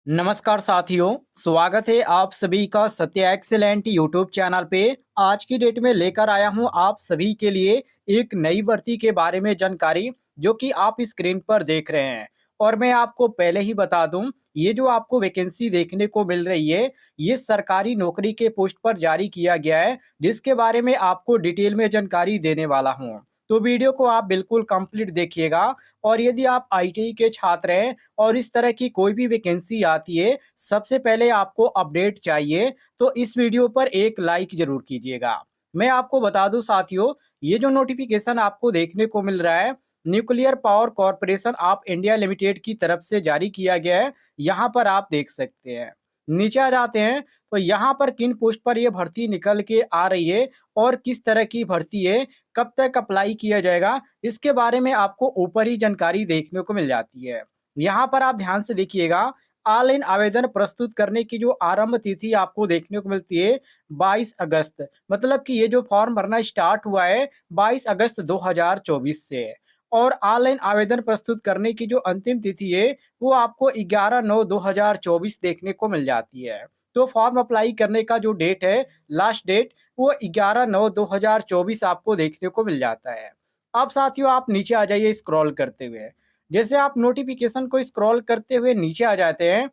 नमस्कार साथियों, स्वागत है आप सभी का सत्य एक्सीलेंट यूट्यूब चैनल पे। आज की डेट में लेकर आया हूं आप सभी के लिए एक नई भर्ती के बारे में जानकारी, जो कि आप स्क्रीन पर देख रहे हैं। और मैं आपको पहले ही बता दूं, ये जो आपको वैकेंसी देखने को मिल रही है, ये सरकारी नौकरी के पोस्ट पर जारी किया गया है, जिसके बारे में आपको डिटेल में जानकारी देने वाला हूँ। तो वीडियो को आप बिल्कुल कंप्लीट देखिएगा। और यदि आप आईटीआई के छात्र हैं और इस तरह की कोई भी वैकेंसी आती है, सबसे पहले आपको अपडेट चाहिए, तो इस वीडियो पर एक लाइक ज़रूर कीजिएगा। मैं आपको बता दूं साथियों, ये जो नोटिफिकेशन आपको देखने को मिल रहा है, nuclear power corporation of India limited की तरफ से जारी किया गया है। यहाँ पर आप देख सकते हैं। नीचे आ जाते हैं, तो यहाँ पर किन पोस्ट पर ये भर्ती निकल के आ रही है और किस तरह की भर्ती है, कब तक अप्लाई किया जाएगा, इसके बारे में आपको ऊपर ही जानकारी देखने को मिल जाती है। यहाँ पर आप ध्यान से देखिएगा, ऑनलाइन आवेदन प्रस्तुत करने की जो आरंभ तिथि आपको देखने को मिलती है 22 अगस्त, मतलब कि ये जो फॉर्म भरना स्टार्ट हुआ है 22 अगस्त 2024 से। और ऑनलाइन आवेदन प्रस्तुत करने की जो अंतिम तिथि है, वो आपको 11/9/2024 देखने को मिल जाती है। तो फॉर्म अप्लाई करने का जो डेट है, लास्ट डेट, वो 11/9/2024 आपको देखने को मिल जाता है। अब साथियों आप नीचे आ जाइए स्क्रॉल करते हुए। जैसे आप नोटिफिकेशन को स्क्रॉल करते हुए नीचे आ जाते हैं,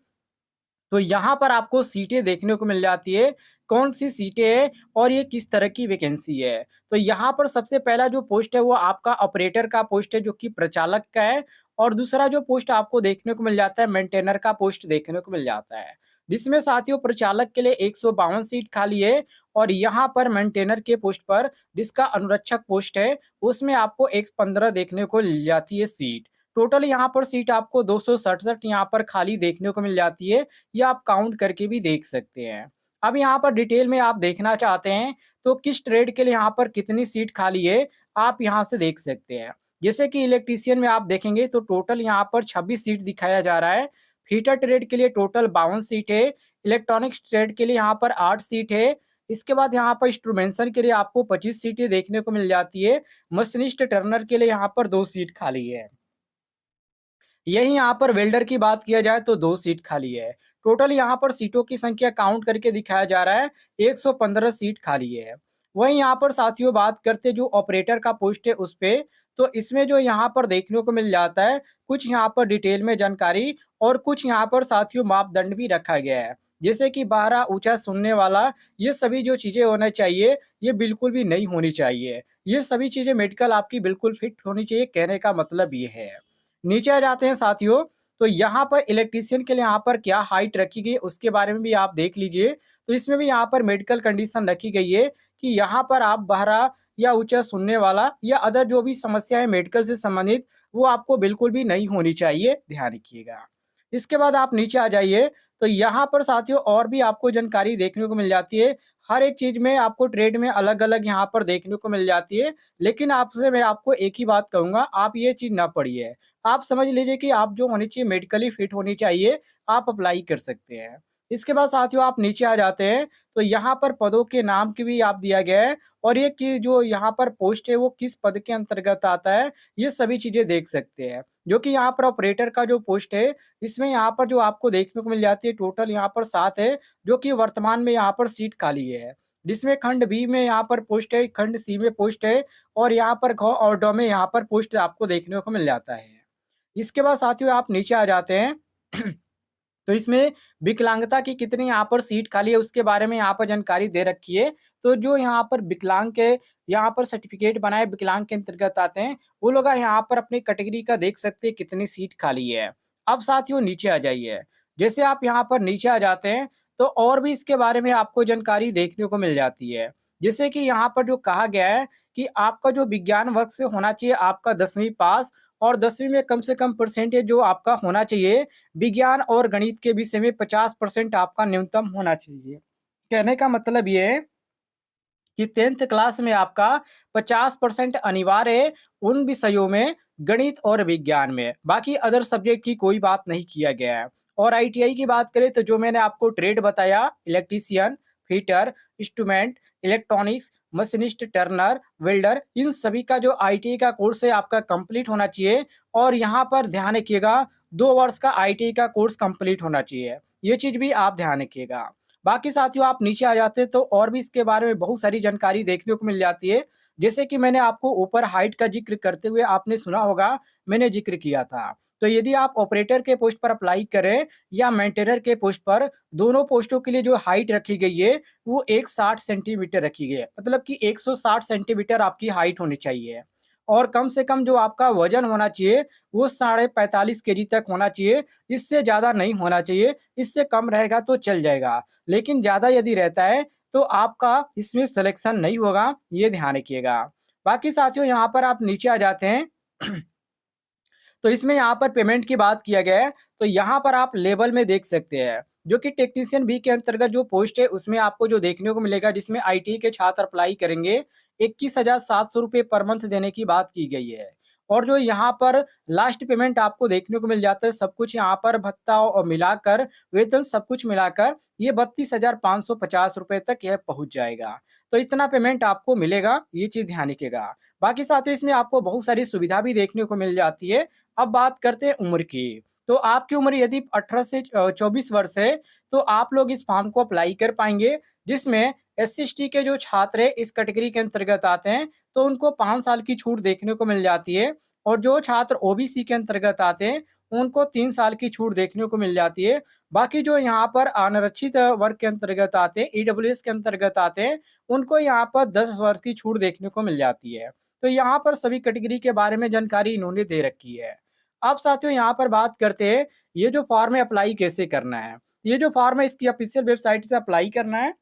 तो यहाँ पर आपको सीटें देखने को मिल जाती है, कौन-सी सीटें हैं और ये किस तरह की वैकेंसी है। तो यहाँ पर सबसे पहला जो पोस्ट है वो आपका ऑपरेटर का पोस्ट है, जो कि प्रचालक का है। और दूसरा जो पोस्ट आपको देखने को मिल जाता है, मेंटेनर का पोस्ट देखने को मिल जाता है। जिसमें साथियों प्रचालक के लिए 152 सीट खाली है। और यहाँ पर मेंटेनर के पोस्ट पर, जिसका अनुरक्षक पोस्ट है, उसमें आपको 115 देखने को मिल जाती है सीट। टोटल यहाँ पर सीट आपको 267 यहाँ पर खाली देखने को मिल जाती है। ये आप काउंट करके भी देख सकते हैं। अब यहाँ पर डिटेल में आप देखना चाहते हैं, तो किस ट्रेड के लिए यहाँ पर कितनी सीट खाली है, आप यहाँ से देख सकते हैं। जैसे कि इलेक्ट्रीशियन में आप देखेंगे तो टोटल यहाँ पर 26 सीट दिखाया जा रहा है। फीटर ट्रेड के लिए टोटल 52 सीट है। इलेक्ट्रॉनिक्स ट्रेड के लिए यहाँ पर 8 सीट है। इसके बाद यहाँ पर इंस्ट्रूमेंटेशन के लिए आपको 25 सीटें देखने को मिल जाती है। मशीनिस्ट टर्नर के लिए यहाँ पर 2 सीट खाली है। यही यहाँ पर वेल्डर की बात किया जाए तो 2 सीट खाली है। टोटल यहाँ पर सीटों की संख्या काउंट करके दिखाया जा रहा है, 115 सीट खाली है। वहीं यहाँ पर साथियों बात करते जो ऑपरेटर का पोस्ट है उस पे, तो इसमें जो यहाँ पर देखने को मिल जाता है, कुछ यहाँ पर डिटेल में जानकारी और कुछ यहाँ पर साथियों मापदंड भी रखा गया है। जैसे कि बहरा, ऊँचा सुनने वाला, ये सभी जो चीज़ें होना चाहिए, ये बिल्कुल भी नहीं होनी चाहिए। ये सभी चीज़ें मेडिकल आपकी बिल्कुल फिट होनी चाहिए, कहने का मतलब ये है। नीचे आ जाते हैं साथियों, तो यहाँ पर इलेक्ट्रीशियन के लिए यहाँ पर क्या हाइट रखी गई है उसके बारे में भी आप देख लीजिए। तो इसमें भी यहाँ पर मेडिकल कंडीशन रखी गई है कि यहाँ पर आप बहरा या ऊंचा सुनने वाला या अदर जो भी समस्या है मेडिकल से संबंधित, वो आपको बिल्कुल भी नहीं होनी चाहिए, ध्यान रखिएगा। इसके बाद आप नीचे आ जाइए, तो यहाँ पर साथियों और भी आपको जानकारी देखने को मिल जाती है। हर एक चीज़ में आपको ट्रेड में अलग-अलग यहाँ पर देखने को मिल जाती है। लेकिन आपसे मैं आपको एक ही बात कहूँगा, आप ये चीज़ ना पढ़िए। आप समझ लीजिए कि आप जो होनी चाहिए मेडिकली फिट होनी चाहिए, आप अप्लाई कर सकते हैं। इसके बाद साथियों आप नीचे आ जाते हैं, तो यहाँ पर पदों के नाम की भी आप दिया गया है और ये कि जो यहाँ पर पोस्ट है वो किस पद के अंतर्गत आता है, ये सभी चीज़ें देख सकते हैं। जो कि यहाँ पर ऑपरेटर का जो पोस्ट है, इसमें यहाँ पर जो आपको देखने को मिल जाती है टोटल यहाँ पर 7 है, जो कि वर्तमान में यहाँ पर सीट खाली है। जिसमें खंड बी में यहाँ पर पोस्ट है, खंड सी में पोस्ट है और यहाँ पर ख और ड में यहाँ पर पोस्ट आपको देखने को मिल जाता है। इसके बाद साथियों आप नीचे आ जाते हैं, तो इसमें विकलांगता की कितनी यहाँ पर सीट खाली है उसके बारे में यहाँ पर जानकारी दे रखी है। तो जो यहाँ पर विकलांग के यहाँ पर सर्टिफिकेट बनाए विकलांग के अंतर्गत आते हैं, वो लोग यहाँ पर अपनी कैटेगरी का देख सकते हैं कितनी सीट खाली है। अब साथियों नीचे आ जाइए। जैसे आप यहाँ पर नीचे आ जाते हैं, तो और भी इसके बारे में आपको जानकारी देखने को मिल जाती है। जैसे कि यहाँ पर जो कहा गया है कि आपका जो विज्ञान वर्ग से होना चाहिए आपका 10वीं पास, और 10वीं में कम से कम परसेंटेज जो आपका होना चाहिए, विज्ञान और गणित के विषय में 50% आपका न्यूनतम होना चाहिए। कहने का मतलब ये है कि 10th क्लास में आपका 50% अनिवार्य है उन विषयों में, गणित और विज्ञान में। बाकी अदर सब्जेक्ट की कोई बात नहीं किया गया है। और आईटीआई की बात करें तो जो मैंने आपको ट्रेड बताया, electrician, fitter, instrument, electronics, machinist, turner, welder, इन सभी का जो आईटीआई का कोर्स है आपका कंप्लीट होना चाहिए। और यहाँ पर ध्यान रखिएगा 2 वर्ष का आईटीआई का कोर्स कंप्लीट होना चाहिए। ये चीज़ भी आप ध्यान रखिएगा। बाकी साथियों आप नीचे आ जाते हैं तो और भी इसके बारे में बहुत सारी जानकारी देखने को मिल जाती है। जैसे कि मैंने आपको ऊपर हाइट का ज़िक्र करते हुए आपने सुना होगा, मैंने ज़िक्र किया था। तो यदि आप ऑपरेटर के पोस्ट पर अप्लाई करें या मेंटेनर के पोस्ट पर, दोनों पोस्टों के लिए जो हाइट रखी गई है, वो 160 सेंटीमीटर रखी गई है। मतलब कि 160 सेंटीमीटर आपकी हाइट होनी चाहिए। और कम से कम जो आपका वज़न होना चाहिए, वो साढ़े 45 केजी तक होना चाहिए। इससे ज़्यादा नहीं होना चाहिए, इससे कम रहेगा तो चल जाएगा। लेकिन ज़्यादा यदि रहता है, तो आपका इसमें सिलेक्शन नहीं होगा, ये ध्यान रखिएगा। बाकी साथियों यहाँ पर आप नीचे आ जाते हैं तो इसमें यहाँ पर पेमेंट की बात किया गया है, तो यहाँ पर आप लेवल में देख सकते हैं, जो कि टेक्नीशियन बी के अंतर्गत जो पोस्ट है उसमें आपको जो देखने को मिलेगा, जिसमें आईटीआई के छात्र अप्लाई करेंगे, 21,700 रुपए पर मंथ देने की बात की गई है। और जो यहाँ पर लास्ट पेमेंट आपको देखने को मिल जाता है, सब कुछ यहाँ पर भत्ता और मिलाकर, वेतन सब कुछ मिलाकर ये 32,550 रुपए तक यह पहुँच जाएगा। तो इतना पेमेंट आपको मिलेगा, ये चीज़ ध्यान रखिएगा। बाकी साथियों इसमें आपको बहुत सारी सुविधा भी देखने को मिल जाती है। अब बात करते हैं उम्र की। तो आपकी उम्र यदि 18 से 24 वर्ष है, तो आप लोग इस फॉर्म को अप्लाई कर पाएँगे, जिसमें एससी/एसटी के जो छात्र हैं इस कैटेगरी के अंतर्गत आते हैं, तो उनको 5 साल की छूट देखने को मिल जाती है। और जो छात्र ओबीसी के अंतर्गत आते हैं, उनको 3 साल की छूट देखने को मिल जाती है। बाकी जो यहाँ पर अनारक्षित वर्ग के अंतर्गत आते हैं, ईडब्ल्यूएस के अंतर्गत आते हैं, उनको यहाँ पर 10 वर्ष की छूट देखने को मिल जाती है। तो यहाँ पर सभी कैटेगरी के बारे में जानकारी इन्होंने दे रखी है। अब साथियों यहाँ पर बात करते हैं, ये जो फॉर्म है अप्लाई कैसे करना है। ये जो फॉर्म है इसकी ऑफिशियल वेबसाइट से अप्लाई करना है,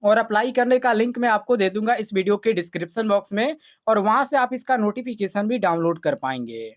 और अप्लाई करने का लिंक मैं आपको दे दूँगा इस वीडियो के डिस्क्रिप्शन बॉक्स में, और वहाँ से आप इसका नोटिफ़िकेशन भी डाउनलोड कर पाएँगे।